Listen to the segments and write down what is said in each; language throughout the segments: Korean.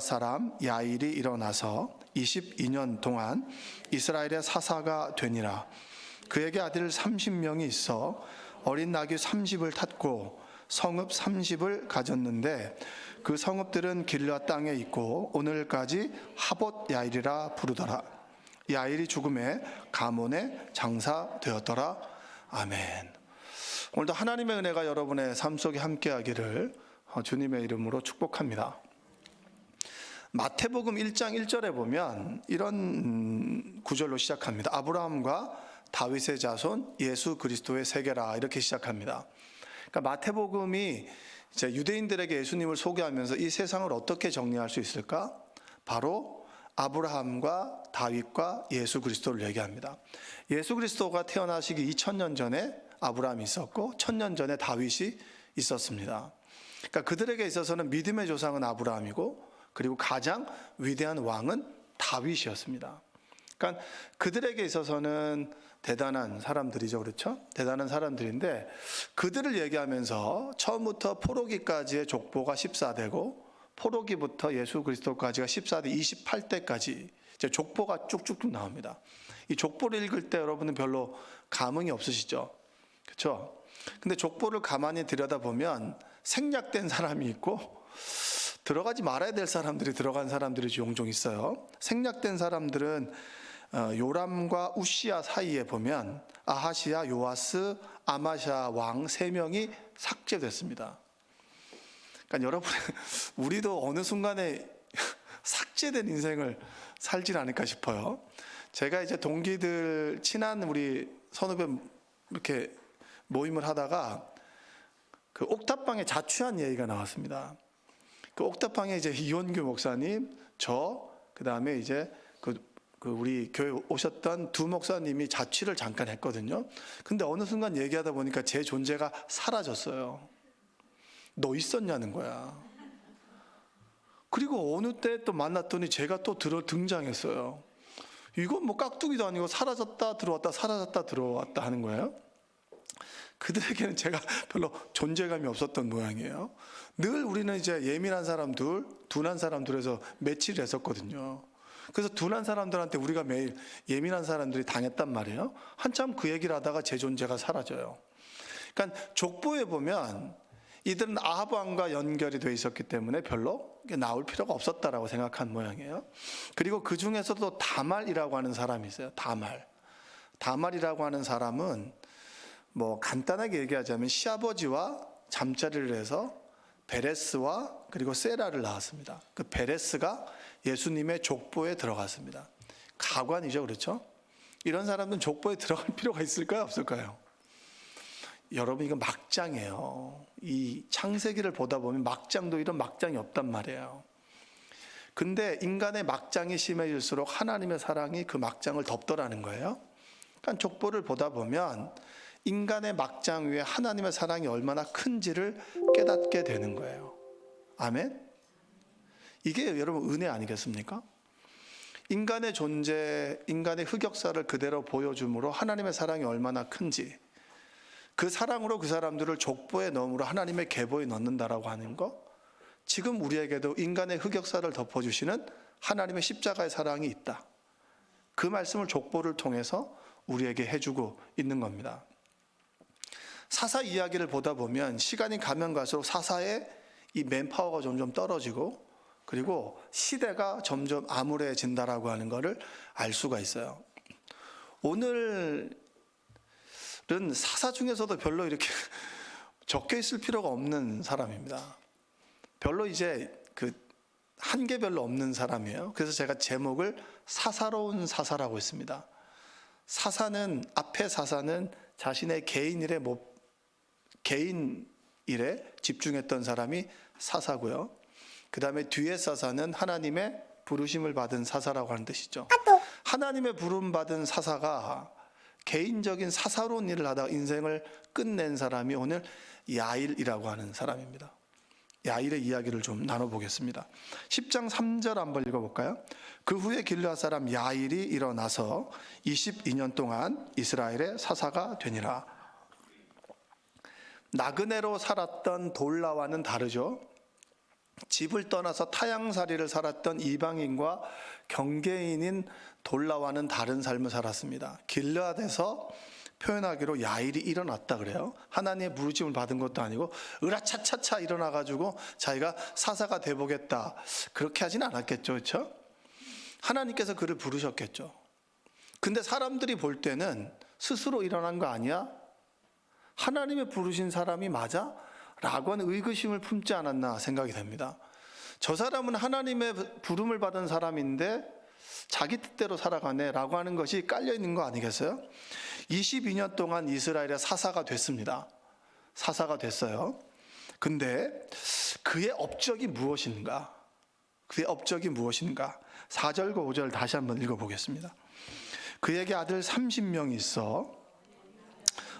길르앗 사람 야일이 일어나서 22년 동안 이스라엘의 사사가 되니라. 그에게 아들 30명이 있어 어린 나귀 30을 탔고 성읍 30을 가졌는데 그 성읍들은 길르앗 땅에 있고 오늘까지 하봇 야일이라 부르더라. 야일이 죽음에 가몬에 장사되었더라. 아멘. 오늘도 하나님의 은혜가 여러분의 삶 속에 함께하기를 주님의 이름으로 축복합니다. 마태복음 1장 1절에 보면 이런 구절로 시작합니다. 아브라함과 다윗의 자손 예수 그리스도의 세계라, 이렇게 시작합니다. 그러니까 마태복음이 이제 유대인들에게 예수님을 소개하면서 이 세상을 어떻게 정리할 수 있을까? 바로 아브라함과 다윗과 예수 그리스도를 얘기합니다. 예수 그리스도가 태어나시기 2000년 전에 아브라함이 있었고 1000년 전에 다윗이 있었습니다. 그러니까 그들에게 있어서는 믿음의 조상은 아브라함이고 그리고 가장 위대한 왕은 다윗이었습니다. 그러니까 그들에게 있어서는 대단한 사람들이죠, 그렇죠? 대단한 사람들인데 그들을 얘기하면서 처음부터 포로기까지의 족보가 14대고 포로기부터 예수 그리스도까지가 14대 28대까지 이제 족보가 쭉쭉쭉 나옵니다. 이 족보를 읽을 때 여러분은 별로 감흥이 없으시죠? 그렇죠? 근데 족보를 가만히 들여다보면 생략된 사람이 있고 들어가지 말아야 될 사람들이 들어간 사람들이 종종 있어요. 생략된 사람들은 요람과 우시야 사이에 보면 아하시야, 요아스, 아마샤 왕 3명이 삭제됐습니다. 그러니까 여러분, 우리도 어느 순간에 삭제된 인생을 살진 않을까 싶어요. 제가 이제 동기들, 친한 우리 선후배 이렇게 모임을 하다가 그 옥탑방에 자취한 얘기가 나왔습니다. 그 옥탑방에 이제 이원규 목사님, 그 다음에 이제 그 우리 교회 오셨던 두 목사님이 자취를 잠깐 했거든요. 근데 어느 순간 얘기하다 보니까 제 존재가 사라졌어요. 너 있었냐는 거야. 그리고 어느 때 또 만났더니 제가 또 등장했어요. 이건 뭐 깍두기도 아니고 사라졌다 들어왔다 사라졌다 들어왔다 하는 거예요. 그들에게는 제가 별로 존재감이 없었던 모양이에요. 늘 우리는 이제 예민한 사람들, 둔한 사람들에서 매치를 했었거든요. 그래서 둔한 사람들한테 우리가 매일 예민한 사람들이 당했단 말이에요. 한참 그 얘기를 하다가 제 존재가 사라져요. 그러니까 족보에 보면 이들은 아합 왕과 연결이 되어 있었기 때문에 별로 나올 필요가 없었다라고 생각한 모양이에요. 그리고 그 중에서도 다말이라고 하는 사람이 있어요. 다말이라고 하는 사람은 뭐 간단하게 얘기하자면 시아버지와 잠자리를 해서 베레스와 그리고 세라를 낳았습니다. 그 베레스가 예수님의 족보에 들어갔습니다. 가관이죠, 그렇죠? 이런 사람들은 족보에 들어갈 필요가 있을까요, 없을까요? 여러분, 이거 막장이에요. 이 창세기를 보다 보면 막장도 이런 막장이 없단 말이에요. 근데 인간의 막장이 심해질수록 하나님의 사랑이 그 막장을 덮더라는 거예요. 그러니까 족보를 보다 보면 인간의 막장 위에 하나님의 사랑이 얼마나 큰지를 깨닫게 되는 거예요. 아멘? 이게 여러분 은혜 아니겠습니까? 인간의 존재, 인간의 흑역사를 그대로 보여줌으로 하나님의 사랑이 얼마나 큰지, 그 사랑으로 그 사람들을 족보에 넣음으로 하나님의 계보에 넣는다라고 하는 거, 지금 우리에게도 인간의 흑역사를 덮어주시는 하나님의 십자가의 사랑이 있다. 그 말씀을 족보를 통해서 우리에게 해주고 있는 겁니다. 사사 이야기를 보다 보면 시간이 가면 갈수록 사사의 이 맨파워가 점점 떨어지고 그리고 시대가 점점 암울해진다라고 하는 것을 알 수가 있어요. 오늘은 사사 중에서도 별로 이렇게 적혀 있을 필요가 없는 사람입니다. 별로 이제 그 한계별로 없는 사람이에요. 그래서 제가 제목을 사사로운 사사라고 했습니다. 사사는, 앞에 사사는 자신의 개인 일에 집중했던 사람이 사사고요. 그 다음에 뒤에 사사는 하나님의 부르심을 받은 사사라고 하는 뜻이죠. 하나님의 부름 받은 사사가 개인적인 사사로운 일을 하다가 인생을 끝낸 사람이 오늘 야일이라고 하는 사람입니다. 야일의 이야기를 좀 나눠보겠습니다. 10장 3절 한번 읽어볼까요? 그 후에 길르앗 사람 야일이 일어나서 22년 동안 이스라엘의 사사가 되니라. 나그네로 살았던 돌라와는 다르죠. 집을 떠나서 타향살이를 살았던 이방인과 경계인인 돌라와는 다른 삶을 살았습니다. 길르앗에서 표현하기로 야일이 일어났다 그래요. 하나님의 부르심을 받은 것도 아니고 으라차차차 일어나가지고 자기가 사사가 돼보겠다 그렇게 하진 않았겠죠, 그렇죠? 하나님께서 그를 부르셨겠죠. 근데 사람들이 볼 때는 스스로 일어난 거 아니야? 하나님의 부르신 사람이 맞아? 라고 하는 의구심을 품지 않았나 생각이 됩니다. 저 사람은 하나님의 부름을 받은 사람인데 자기 뜻대로 살아가네 라고 하는 것이 깔려 있는 거 아니겠어요? 22년 동안 이스라엘의 사사가 됐습니다. 사사가 됐어요. 근데 그의 업적이 무엇인가? 그의 업적이 무엇인가? 4절과 5절 다시 한번 읽어보겠습니다. 그에게 아들 30명이 있어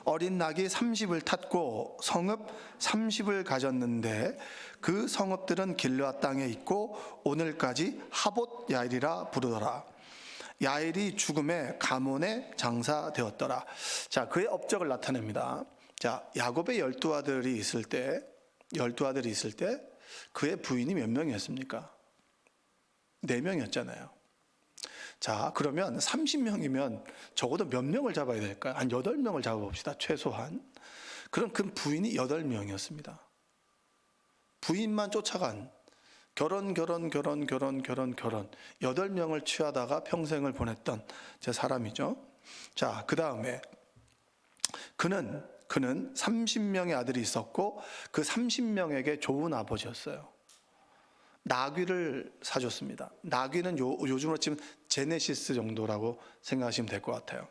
어린 낙이 30을 탔고 성읍 30을 가졌는데 그 성읍들은 길르앗 땅에 있고 오늘까지 하봇 야일이라 부르더라. 야일이 죽음에 가몬에 장사되었더라. 자, 그의 업적을 나타냅니다. 자, 야곱의 12아들이 있을 때 그의 부인이 몇 명이었습니까? 4명이었잖아요. 자, 그러면 30명이면 적어도 몇 명을 잡아야 될까요? 한 8명을 잡아봅시다, 최소한. 그럼 그 부인이 8명이었습니다. 부인만 쫓아간 결혼 8명을 취하다가 평생을 보냈던 제 사람이죠. 자, 그 다음에 그는 30명의 아들이 있었고 그 30명에게 좋은 아버지였어요. 나귀를 사줬습니다. 나귀는 요즘으로 치면 제네시스 정도라고 생각하시면 될 것 같아요.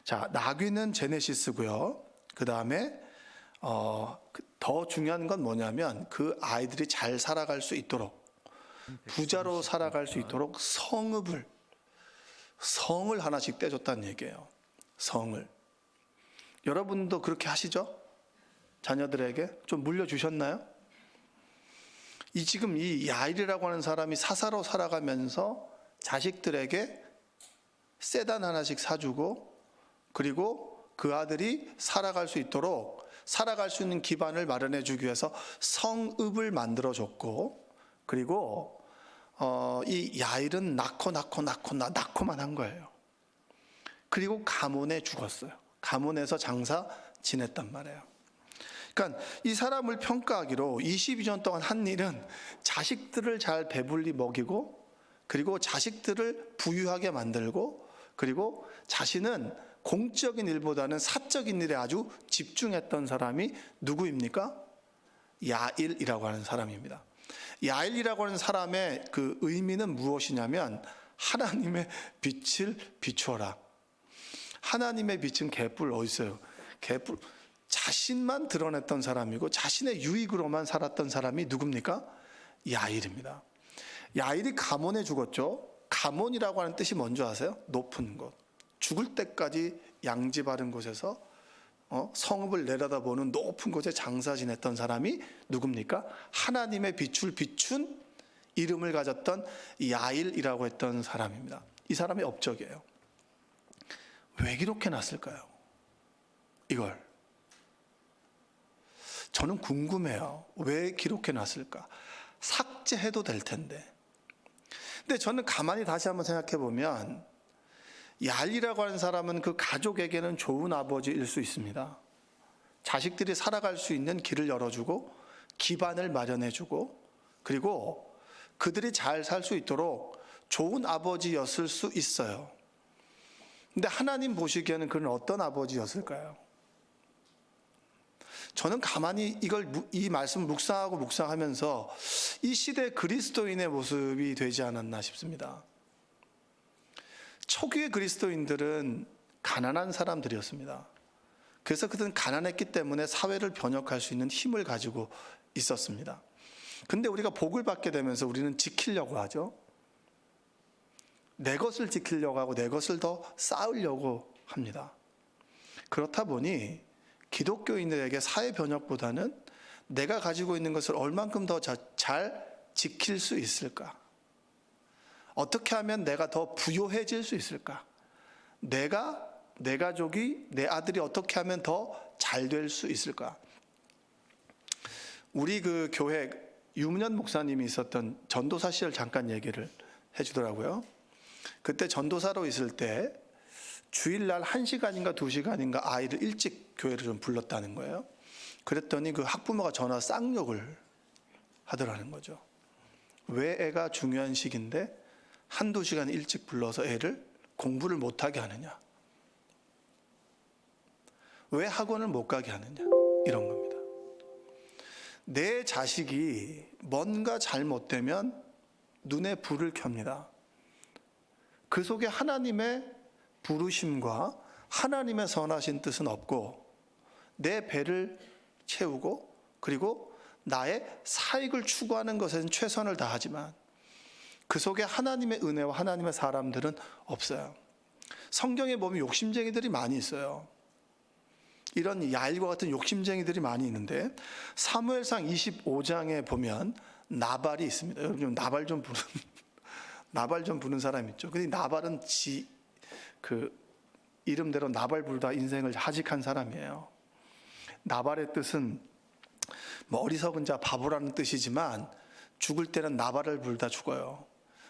자, 나귀는 제네시스고요. 그 다음에 더 중요한 건 뭐냐면 그 아이들이 잘 살아갈 수 있도록, 부자로 살아갈 수 있도록 성을 하나씩 떼줬다는 얘기예요. 성을. 여러분도 그렇게 하시죠? 자녀들에게 좀 물려주셨나요? 지금 이 야일이라고 하는 사람이 사사로 살아가면서 자식들에게 세단 하나씩 사주고, 그리고 그 아들이 살아갈 수 있도록 살아갈 수 있는 기반을 마련해 주기 위해서 성읍을 만들어 줬고, 그리고 이 야일은 낳고만 한 거예요. 그리고 가몬에 죽었어요. 가몬에서 장사 지냈단 말이에요. 그러니까 이 사람을 평가하기로 22년 동안 한 일은 자식들을 잘 배불리 먹이고, 그리고 자식들을 부유하게 만들고, 그리고 자신은 공적인 일보다는 사적인 일에 아주 집중했던 사람이 누구입니까? 야일이라고 하는 사람입니다. 야일이라고 하는 사람의 그 의미는 무엇이냐면 하나님의 빛을 비추어라. 하나님의 빛은 개뿔 어디 있어요? 개뿔. 자신만 드러냈던 사람이고 자신의 유익으로만 살았던 사람이 누굽니까? 야일입니다. 야일이 가몬에 죽었죠. 가몬이라고 하는 뜻이 뭔지 아세요? 높은 곳. 죽을 때까지 양지 바른 곳에서 성읍을 내려다보는 높은 곳에 장사 지냈던 사람이 누굽니까? 하나님의 빛을 비춘 이름을 가졌던 야일이라고 했던 사람입니다. 이 사람의 업적이에요. 왜 기록해 놨을까요? 이걸 저는 궁금해요. 왜 기록해 놨을까? 삭제해도 될 텐데. 근데 저는 가만히 다시 한번 생각해 보면 야일이라고 하는 사람은 그 가족에게는 좋은 아버지일 수 있습니다. 자식들이 살아갈 수 있는 길을 열어주고 기반을 마련해주고, 그리고 그들이 잘 살 수 있도록 좋은 아버지였을 수 있어요. 근데 하나님 보시기에는 그는 어떤 아버지였을까요? 저는 가만히 이 말씀을 묵상하면서 이 시대 그리스도인의 모습이 되지 않았나 싶습니다. 초기의 그리스도인들은 가난한 사람들이었습니다. 그래서 그들은 가난했기 때문에 사회를 변혁할 수 있는 힘을 가지고 있었습니다. 근데 우리가 복을 받게 되면서 우리는 지키려고 하죠. 내 것을 지키려고 하고 내 것을 더 쌓으려고 합니다. 그렇다 보니 기독교인들에게 사회 변혁보다는 내가 가지고 있는 것을 얼만큼 더 잘 지킬 수 있을까? 어떻게 하면 내가 더 부유해질 수 있을까? 내 가족이, 내 아들이 어떻게 하면 더 잘 될 수 있을까? 우리 그 교회 유문현 목사님이 있었던 전도사 시절 잠깐 얘기를 해주더라고요. 그때 전도사로 있을 때 주일날 1시간인가 2시간인가 아이를 일찍 교회를 좀 불렀다는 거예요. 그랬더니 그 학부모가 전화 쌍욕을 하더라는 거죠. 왜 애가 중요한 시기인데 1-2시간 일찍 불러서 애를 공부를 못하게 하느냐, 왜 학원을 못 가게 하느냐, 이런 겁니다. 내 자식이 뭔가 잘못되면 눈에 불을 켭니다. 그 속에 하나님의 부르심과 하나님의 선하신 뜻은 없고 내 배를 채우고 그리고 나의 사익을 추구하는 것에는 최선을 다하지만 그 속에 하나님의 은혜와 하나님의 사람들은 없어요. 성경에 보면 욕심쟁이들이 많이 있어요. 이런 야일과 같은 욕심쟁이들이 많이 있는데 사무엘상 25장에 보면 나발이 있습니다. 여러분 좀 나발 좀 부는 사람 있죠. 근데 나발은 그 이름대로 나발 부르다 인생을 하직한 사람이에요. 나발의 뜻은 뭐 어리석은 자 바보라는 뜻이지만 죽을 때는 나발을 불다 죽어요.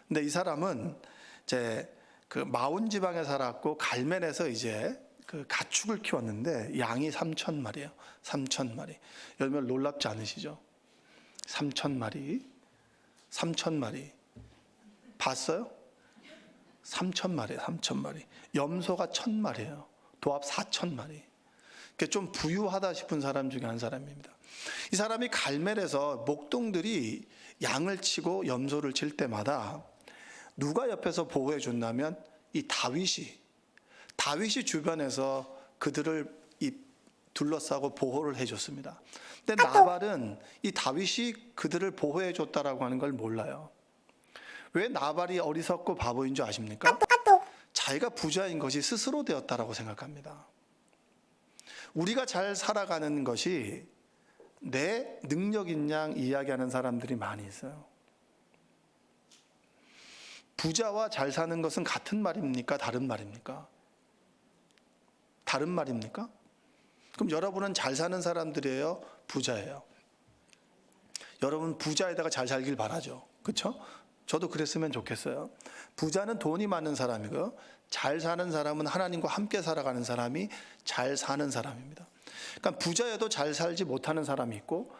근데 이 사람은 이제 그 마온 지방에 살았고 갈멜에서 이제 그 가축을 키웠는데 양이 3,000마리예요. 3,000마리. 여러분 놀랍지 않으시죠? 3,000마리. 봤어요? 3,000마리, 3,000마리. 염소가 1,000마리예요. 도합 4,000마리. 좀 부유하다 싶은 사람 중에 한 사람입니다. 이 사람이 갈멜에서 목동들이 양을 치고 염소를 칠 때마다 누가 옆에서 보호해 준다면 이 다윗이 주변에서 그들을 둘러싸고 보호를 해줬습니다. 근데 나발은 이 다윗이 그들을 보호해 줬다라고 하는 걸 몰라요. 왜 나발이 어리석고 바보인 줄 아십니까? 자기가 부자인 것이 스스로 되었다라고 생각합니다. 우리가 잘 살아가는 것이 내 능력인 양 이야기하는 사람들이 많이 있어요. 부자와 잘 사는 것은 같은 말입니까? 다른 말입니까? 다른 말입니까? 그럼 여러분은 잘 사는 사람들이에요? 부자예요? 여러분 부자에다가 잘 살길 바라죠. 그렇죠? 저도 그랬으면 좋겠어요. 부자는 돈이 많은 사람이고요. 잘 사는 사람은 하나님과 함께 살아가는 사람이 잘 사는 사람입니다. 그러니까 부자여도 잘 살지 못하는 사람이 있고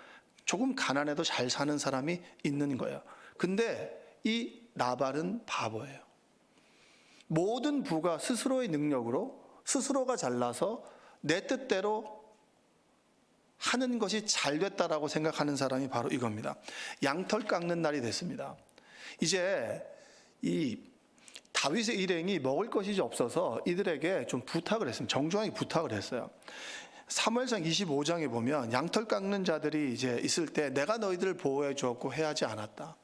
조금 가난해도 잘 사는 사람이 있는 거예요. 근데 이 나발은 바보예요. 모든 부가 스스로의 능력으로 스스로가 잘나서 내 뜻대로 하는 것이 잘 됐다라고 생각하는 사람이 바로 이겁니다. 양털 깎는 날이 됐습니다. 이제 이 다윗의 일행이 먹을 것이 없어서 이들에게 좀 부탁을 했습니다. 정중하게 부탁을 했어요. 사무엘상 25장에 보면 양털 깎는 자들이 이제 있을 때 내가 너희들을 보호해 주었고 해하지 않았다.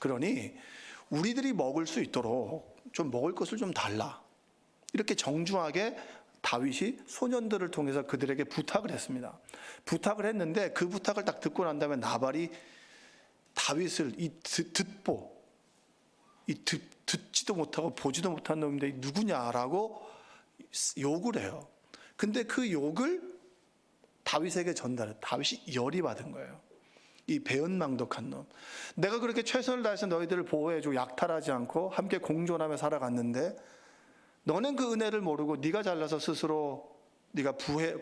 그러니 우리들이 먹을 수 있도록 좀 먹을 것을 좀 달라. 이렇게 정중하게 다윗이 소년들을 통해서 그들에게 부탁을 했습니다. 부탁을 했는데 그 부탁을 딱 듣고 난 다음에 나발이 다윗을 듣지도 못하고 보지도 못한 놈인데 누구냐라고 욕을 해요. 근데 그 욕을 다윗에게 전달해. 다윗이 열이 받은 거예요. 이 배은망덕한 놈. 내가 그렇게 최선을 다해서 너희들을 보호해주고 약탈하지 않고 함께 공존하며 살아갔는데 너는 그 은혜를 모르고 네가 잘나서 스스로 네가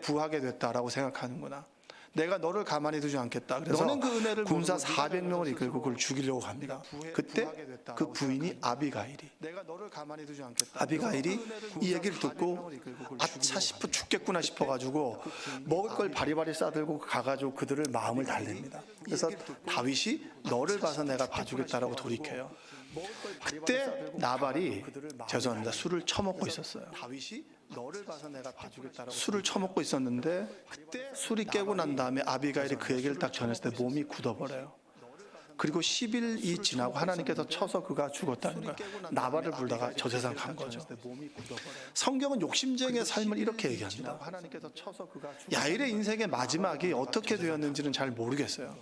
부하게 됐다라고 생각하는구나. 내가 너를 가만히 두지 않겠다. 그래서 너는 그 은혜를 군사 400명을 이끌고 그걸 죽이려고 합니다. 그때 그 부인이 아비가일이 이 얘기를 듣고 아차 싶어 죽겠구나 싶어가지고 먹을 걸 바리바리 싸들고 가가지고 그들을 마음을 달랩니다. 그래서 다윗이 너를 봐서 내가 봐주겠다라고 돌이켜요. 그때 나발이 죄송합니다. 술을 처먹고 있었어요. 술을 처먹고 있었는데 그때 술이 깨고 난 다음에 아비가일이 그 얘기를 딱 전했을 때 몸이 굳어버려요. 그리고 10일이 지나고 하나님께서 쳐서 그가 죽었다는 거예요. 나발을 불다가 저 세상 간 거죠. 성경은 욕심쟁이의 삶을 이렇게 얘기합니다. 야일의 인생의 마지막이 어떻게 되었는지는 잘 모르겠어요.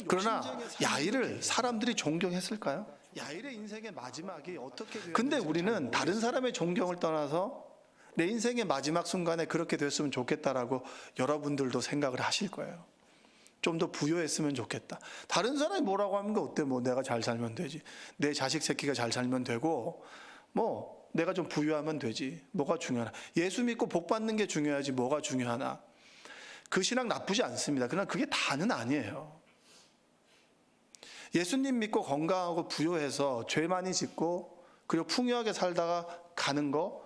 그러나 야일을 사람들이 존경했을까요? 야일의 인생의 마지막이 어떻게 되었는지. 근데 우리는 다른 사람의 존경을 떠나서 내 인생의 마지막 순간에 그렇게 됐으면 좋겠다라고 여러분들도 생각을 하실 거예요. 좀 더 부여했으면 좋겠다. 다른 사람이 뭐라고 하면 어때? 뭐 내가 잘 살면 되지. 내 자식 새끼가 잘 살면 되고 뭐 내가 좀 부유하면 되지. 뭐가 중요하나? 예수 믿고 복 받는 게 중요하지 뭐가 중요하나? 그 신앙 나쁘지 않습니다. 그러나 그게 다는 아니에요. 예수님 믿고 건강하고 부유해서 죄 많이 짓고 그리고 풍요하게 살다가 가는 거,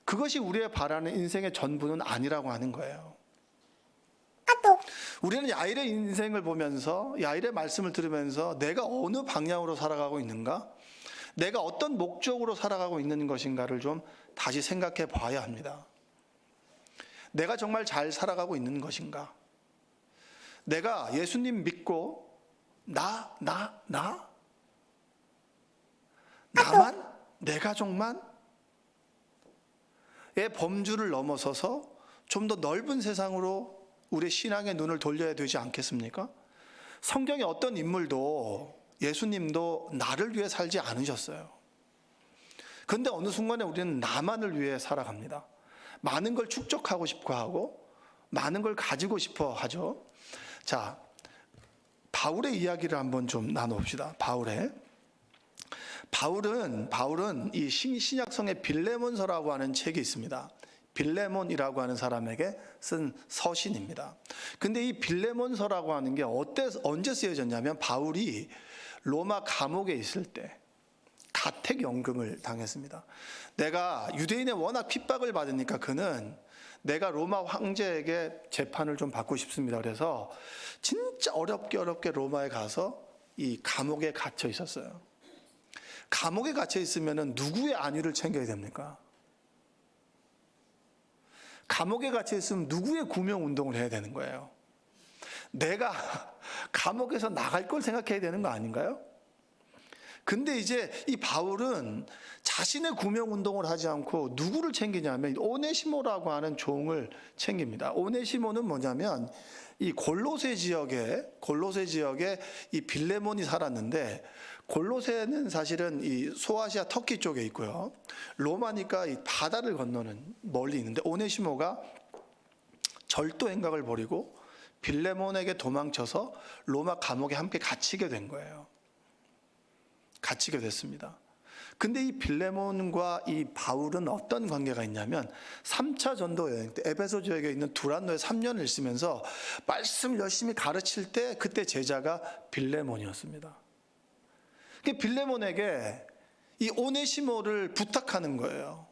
그것이 우리의 바라는 인생의 전부는 아니라고 하는 거예요. 우리는 야일의 인생을 보면서, 야일의 말씀을 들으면서 내가 어느 방향으로 살아가고 있는가, 내가 어떤 목적으로 살아가고 있는 것인가를 좀 다시 생각해 봐야 합니다. 내가 정말 잘 살아가고 있는 것인가? 내가 예수님 믿고 나만? 내 가족만? 의 범주를 넘어서서 좀 더 넓은 세상으로 우리의 신앙의 눈을 돌려야 되지 않겠습니까? 성경의 어떤 인물도, 예수님도 나를 위해 살지 않으셨어요. 그런데 어느 순간에 우리는 나만을 위해 살아갑니다. 많은 걸 축적하고 싶어 하고 많은 걸 가지고 싶어 하죠. 자, 바울의 이야기를 한번 좀 나눠봅시다. 바울은 이 신약성의 빌레몬서라고 하는 책이 있습니다. 빌레몬이라고 하는 사람에게 쓴 서신입니다. 근데 이 빌레몬서라고 하는 게 언제 쓰여졌냐면 바울이 로마 감옥에 있을 때 가택연금을 당했습니다. 내가 유대인의 워낙 핍박을 받으니까 그는 내가 로마 황제에게 재판을 좀 받고 싶습니다. 그래서 진짜 어렵게 로마에 가서 이 감옥에 갇혀 있었어요. 감옥에 갇혀 있으면 누구의 안위를 챙겨야 됩니까? 감옥에 갇혀 있으면 누구의 구명운동을 해야 되는 거예요? 내가 감옥에서 나갈 걸 생각해야 되는 거 아닌가요? 근데 이제 이 바울은 자신의 구명운동을 하지 않고 누구를 챙기냐면 오네시모라고 하는 종을 챙깁니다. 오네시모는 뭐냐면 이 골로새 지역에 이 빌레몬이 살았는데, 골로새는 사실은 이 소아시아 터키 쪽에 있고요. 로마니까 이 바다를 건너는 멀리 있는데, 오네시모가 절도 행각을 벌이고 빌레몬에게 도망쳐서 로마 감옥에 함께 갇히게 된 거예요. 갇히게 됐습니다. 근데 이 빌레몬과 이 바울은 어떤 관계가 있냐면 3차 전도 여행 때 에베소 지역에 있는 두란노에 3년을 있으면서 말씀을 열심히 가르칠 때 그때 제자가 빌레몬이었습니다. 빌레몬에게 이 오네시모를 부탁하는 거예요.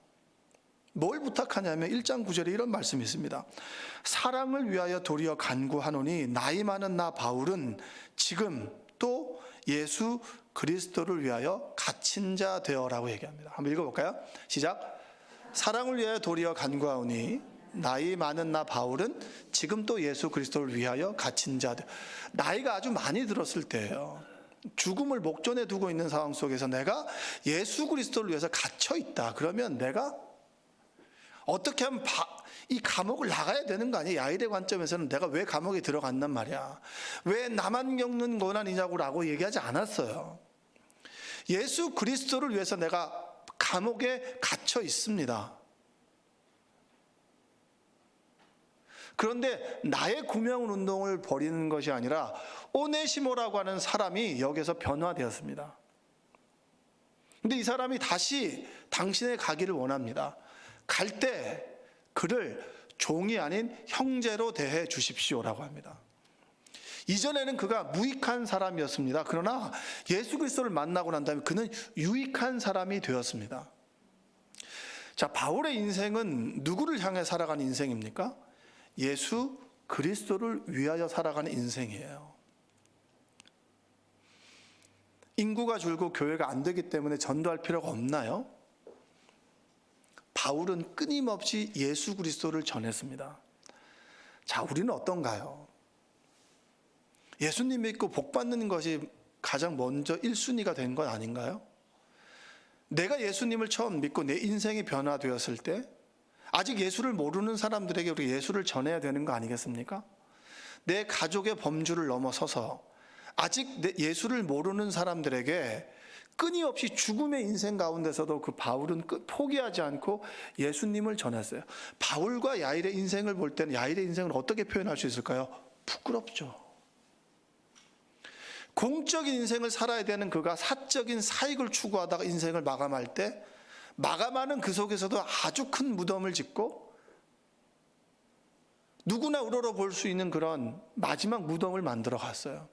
뭘 부탁하냐면 1장 9절에 이런 말씀이 있습니다. 사랑을 위하여 도리어 간구하노니 나이 많은 나 바울은 지금 또 예수 그리스도를 위하여 갇힌 자 되어라고 얘기합니다. 한번 읽어볼까요? 시작. 사랑을 위하여 도리어 간구하오니 나이 많은 나 바울은 지금 또 예수 그리스도를 위하여 갇힌 자 되어. 나이가 아주 많이 들었을 때예요. 죽음을 목전에 두고 있는 상황 속에서 내가 예수 그리스도를 위해서 갇혀 있다. 그러면 내가 어떻게 하면 이 감옥을 나가야 되는 거 아니에요? 야일의 관점에서는 내가 왜 감옥에 들어갔단 말이야, 왜 나만 겪는 고난이냐고 얘기하지 않았어요. 예수 그리스도를 위해서 내가 감옥에 갇혀 있습니다. 그런데 나의 구명운동을 벌이는 것이 아니라 오네시모라고 하는 사람이 여기서 변화되었습니다. 근데 이 사람이 다시 당신의 가기를 원합니다. 갈 때 그를 종이 아닌 형제로 대해 주십시오라고 합니다. 이전에는 그가 무익한 사람이었습니다. 그러나 예수 그리스도를 만나고 난 다음에 그는 유익한 사람이 되었습니다. 자, 바울의 인생은 누구를 향해 살아가는 인생입니까? 예수 그리스도를 위하여 살아가는 인생이에요. 인구가 줄고 교회가 안 되기 때문에 전도할 필요가 없나요? 바울은 끊임없이 예수 그리스도를 전했습니다. 자, 우리는 어떤가요? 예수님 믿고 복 받는 것이 가장 먼저 1순위가 된 것 아닌가요? 내가 예수님을 처음 믿고 내 인생이 변화되었을 때 아직 예수를 모르는 사람들에게 우리 예수를 전해야 되는 거 아니겠습니까? 내 가족의 범주를 넘어서서 아직 예수를 모르는 사람들에게 끊임없이 죽음의 인생 가운데서도 그 바울은 포기하지 않고 예수님을 전했어요. 바울과 야일의 인생을 볼 때는 야일의 인생을 어떻게 표현할 수 있을까요? 부끄럽죠. 공적인 인생을 살아야 되는 그가 사적인 사익을 추구하다가 인생을 마감할 때 마감하는 그 속에서도 아주 큰 무덤을 짓고 누구나 우러러 볼 수 있는 그런 마지막 무덤을 만들어 갔어요.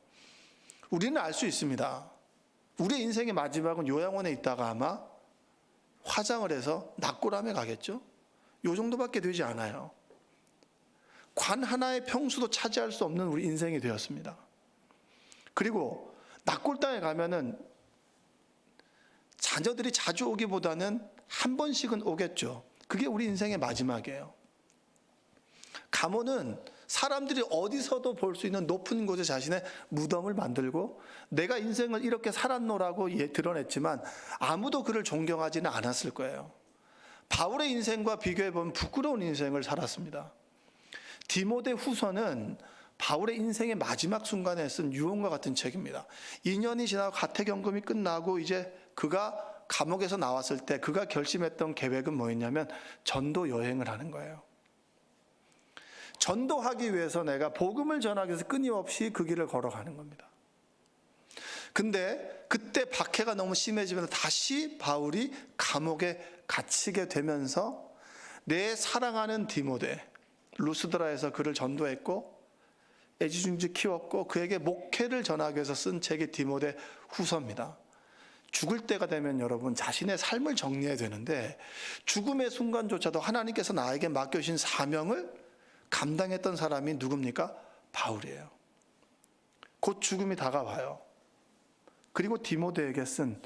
우리는 알 수 있습니다. 우리의 인생의 마지막은 요양원에 있다가 아마 화장을 해서 낙골함에 가겠죠. 요 정도밖에 되지 않아요. 관 하나의 평수도 차지할 수 없는 우리 인생이 되었습니다. 그리고 낙골당에 가면은 자녀들이 자주 오기보다는 한 번씩은 오겠죠. 그게 우리 인생의 마지막이에요. 가모는 사람들이 어디서도 볼 수 있는 높은 곳에 자신의 무덤을 만들고 내가 인생을 이렇게 살았노라고 드러냈지만 아무도 그를 존경하지는 않았을 거예요. 바울의 인생과 비교해보면 부끄러운 인생을 살았습니다. 디모데 후서는 바울의 인생의 마지막 순간에 쓴 유언과 같은 책입니다. 2년이 지나고 가택연금이 끝나고 이제 그가 감옥에서 나왔을 때 그가 결심했던 계획은 뭐였냐면 전도 여행을 하는 거예요. 전도하기 위해서 내가 복음을 전하기 위해서 끊임없이 그 길을 걸어가는 겁니다. 근데 그때 박해가 너무 심해지면서 다시 바울이 감옥에 갇히게 되면서 내 사랑하는 디모데, 루스드라에서 그를 전도했고 애지중지 키웠고 그에게 목회를 전하기 위해서 쓴 책이 디모데 후서입니다. 죽을 때가 되면 여러분 자신의 삶을 정리해야 되는데 죽음의 순간조차도 하나님께서 나에게 맡겨주신 사명을 감당했던 사람이 누굽니까? 바울이에요. 곧 죽음이 다가와요. 그리고 디모데에게 쓴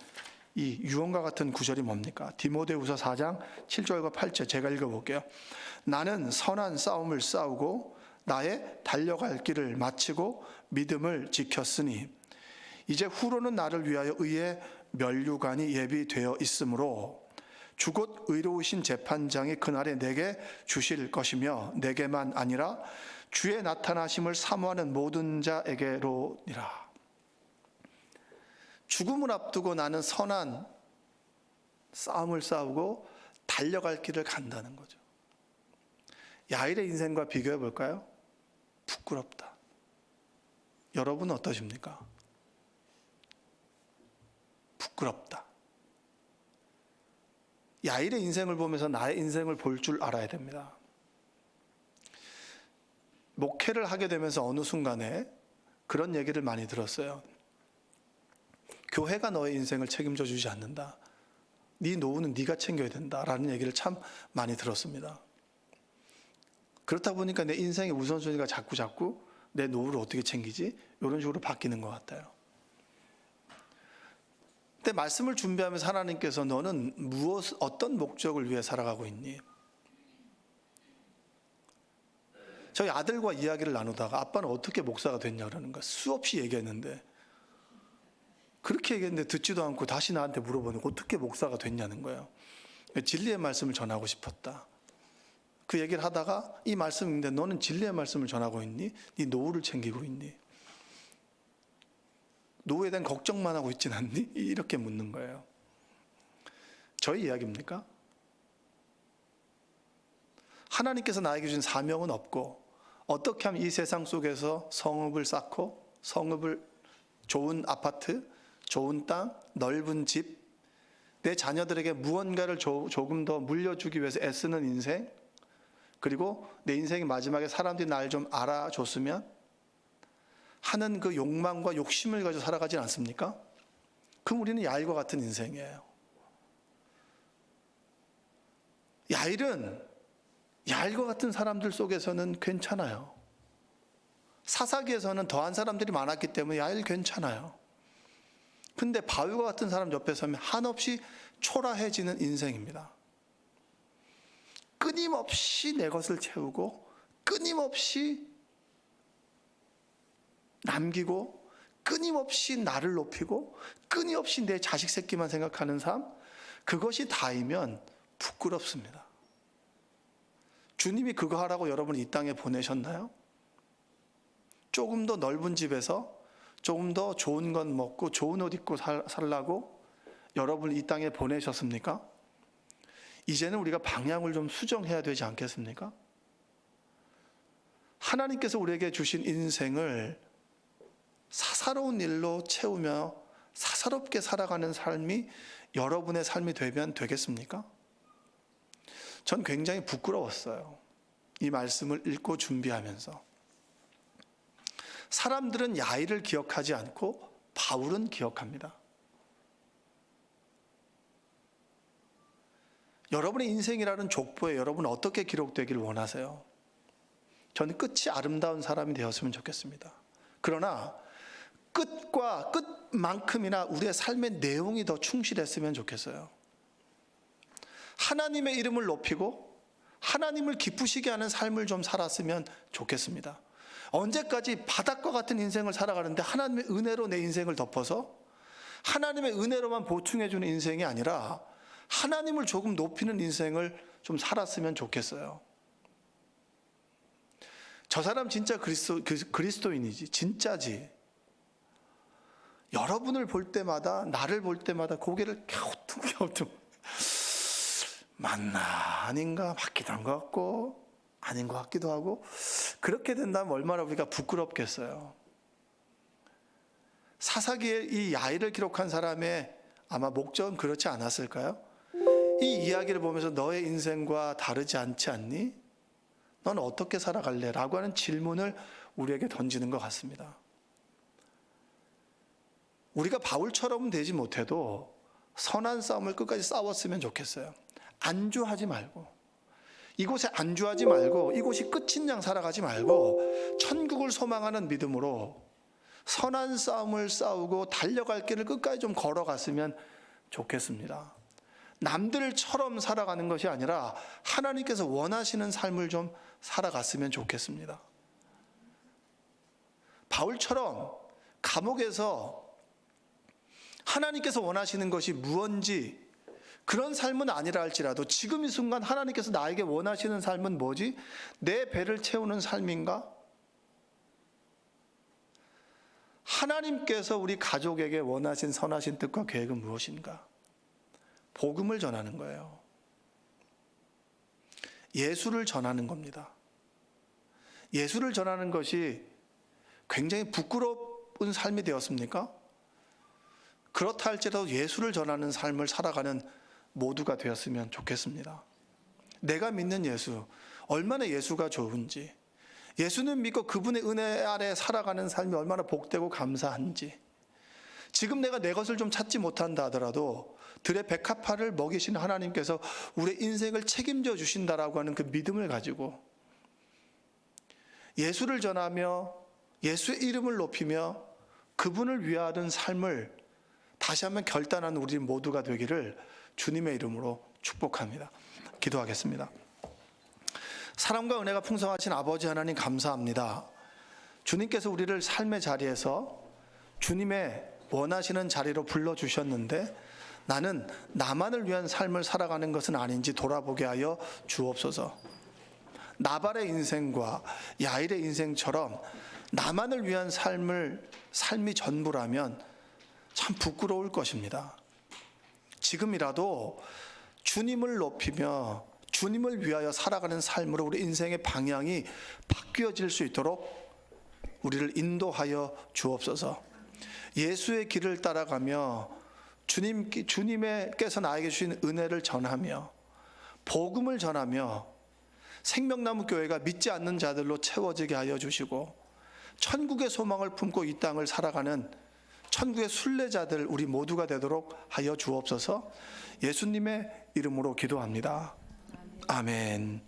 이 유언과 같은 구절이 뭡니까? 디모데후서 4장 7절과 8절 제가 읽어볼게요. 나는 선한 싸움을 싸우고 나의 달려갈 길을 마치고 믿음을 지켰으니 이제 후로는 나를 위하여 의의 면류관이 예비되어 있으므로 주곧 의로우신 재판장이 그날에 내게 주실 것이며 내게만 아니라 주의 나타나심을 사모하는 모든 자에게로니라. 죽음을 앞두고 나는 선한 싸움을 싸우고 달려갈 길을 간다는 거죠. 야일의 인생과 비교해 볼까요? 부끄럽다. 여러분은 어떠십니까? 부끄럽다. 야일의 인생을 보면서 나의 인생을 볼 줄 알아야 됩니다. 목회를 하게 되면서 어느 순간에 그런 얘기를 많이 들었어요. 교회가 너의 인생을 책임져 주지 않는다. 네 노후는 네가 챙겨야 된다라는 얘기를 참 많이 들었습니다. 그렇다 보니까 내 인생의 우선순위가 자꾸 내 노후를 어떻게 챙기지? 이런 식으로 바뀌는 것 같아요. 근데 말씀을 준비하면서 하나님께서 너는 어떤 목적을 위해 살아가고 있니? 저희 아들과 이야기를 나누다가 아빠는 어떻게 목사가 됐냐 그러는 거야. 수없이 얘기했는데 그렇게 얘기했는데 듣지도 않고 다시 나한테 물어보니까 어떻게 목사가 됐냐는 거예요. 진리의 말씀을 전하고 싶었다. 그 얘기를 하다가 이 말씀인데 너는 진리의 말씀을 전하고 있니? 네 노후를 챙기고 있니? 노후에 대한 걱정만 하고 있진 않니? 이렇게 묻는 거예요. 저희 이야기입니까? 하나님께서 나에게 주신 사명은 없고 어떻게 하면 이 세상 속에서 성읍을 쌓고 좋은 아파트, 좋은 땅, 넓은 집, 내 자녀들에게 무언가를 조금 더 물려주기 위해서 애쓰는 인생, 그리고 내 인생의 마지막에 사람들이 날 좀 알아줬으면 하는 그 욕망과 욕심을 가지고 살아가지 않습니까? 그럼 우리는 야일과 같은 인생이에요. 야일과 같은 사람들 속에서는 괜찮아요. 사사기에서는 더한 사람들이 많았기 때문에 야일 괜찮아요. 근데 바울과 같은 사람 옆에 서면 한없이 초라해지는 인생입니다. 끊임없이 내 것을 채우고 끊임없이 남기고 끊임없이 나를 높이고 끊임없이 내 자식 새끼만 생각하는 삶, 그것이 다이면 부끄럽습니다. 주님이 그거 하라고 여러분을 이 땅에 보내셨나요? 조금 더 넓은 집에서 조금 더 좋은 것 먹고 좋은 옷 입고 살라고 여러분을 이 땅에 보내셨습니까? 이제는 우리가 방향을 좀 수정해야 되지 않겠습니까? 하나님께서 우리에게 주신 인생을 사사로운 일로 채우며 사사롭게 살아가는 삶이 여러분의 삶이 되면 되겠습니까? 전 굉장히 부끄러웠어요. 이 말씀을 읽고 준비하면서. 사람들은 야일을 기억하지 않고 바울은 기억합니다. 여러분의 인생이라는 족보에 여러분 어떻게 기록되길 원하세요? 저는 끝이 아름다운 사람이 되었으면 좋겠습니다. 그러나 끝과 끝만큼이나 우리의 삶의 내용이 더 충실했으면 좋겠어요. 하나님의 이름을 높이고 하나님을 기쁘시게 하는 삶을 좀 살았으면 좋겠습니다. 언제까지 바닥과 같은 인생을 살아가는데 하나님의 은혜로 내 인생을 덮어서 하나님의 은혜로만 보충해 주는 인생이 아니라 하나님을 조금 높이는 인생을 좀 살았으면 좋겠어요. 저 사람 진짜 그리스도인이지, 진짜지. 여러분을 볼 때마다, 나를 볼 때마다 고개를 갸우뚱갸우뚱, 맞나 아닌가 맞기도 한 것 같고 아닌 것 같기도 하고, 그렇게 된다면 얼마나 우리가 부끄럽겠어요. 사사기에 이 야일을 기록한 사람의 아마 목적은 그렇지 않았을까요? 이 이야기를 보면서 너의 인생과 다르지 않지 않니? 넌 어떻게 살아갈래? 라고 하는 질문을 우리에게 던지는 것 같습니다. 우리가 바울처럼은 되지 못해도 선한 싸움을 끝까지 싸웠으면 좋겠어요. 안주하지 말고, 이곳에 안주하지 말고, 이곳이 끝인 양 살아가지 말고 천국을 소망하는 믿음으로 선한 싸움을 싸우고 달려갈 길을 끝까지 좀 걸어갔으면 좋겠습니다. 남들처럼 살아가는 것이 아니라 하나님께서 원하시는 삶을 좀 살아갔으면 좋겠습니다. 바울처럼 감옥에서 하나님께서 원하시는 것이 무언지 그런 삶은 아니라 할지라도 지금 이 순간 하나님께서 나에게 원하시는 삶은 뭐지? 내 배를 채우는 삶인가? 하나님께서 우리 가족에게 원하신 선하신 뜻과 계획은 무엇인가? 복음을 전하는 거예요. 예수를 전하는 겁니다. 예수를 전하는 것이 굉장히 부끄러운 삶이 되었습니까? 그렇다 할지라도 예수를 전하는 삶을 살아가는 모두가 되었으면 좋겠습니다. 내가 믿는 예수, 얼마나 예수가 좋은지, 예수는 믿고 그분의 은혜 아래 살아가는 삶이 얼마나 복되고 감사한지, 지금 내가 내 것을 좀 찾지 못한다 하더라도 들의 백합화를 먹이신 하나님께서 우리의 인생을 책임져 주신다라고 하는 그 믿음을 가지고 예수를 전하며 예수의 이름을 높이며 그분을 위하는 삶을 다시 한번 결단하는 우리 모두가 되기를 주님의 이름으로 축복합니다. 기도하겠습니다. 사랑과 은혜가 풍성하신 아버지 하나님 감사합니다. 주님께서 우리를 삶의 자리에서 주님의 원하시는 자리로 불러주셨는데 나는 나만을 위한 삶을 살아가는 것은 아닌지 돌아보게 하여 주옵소서. 나발의 인생과 야일의 인생처럼 나만을 위한 삶이 전부라면 참 부끄러울 것입니다. 지금이라도 주님을 높이며 주님을 위하여 살아가는 삶으로 우리 인생의 방향이 바뀌어질 수 있도록 우리를 인도하여 주옵소서. 예수의 길을 따라가며 주님께서 나에게 주신 은혜를 전하며 복음을 전하며 생명나무 교회가 믿지 않는 자들로 채워지게 하여 주시고 천국의 소망을 품고 이 땅을 살아가는 천국의 순례자들 우리 모두가 되도록 하여 주옵소서. 예수님의 이름으로 기도합니다. 아멘.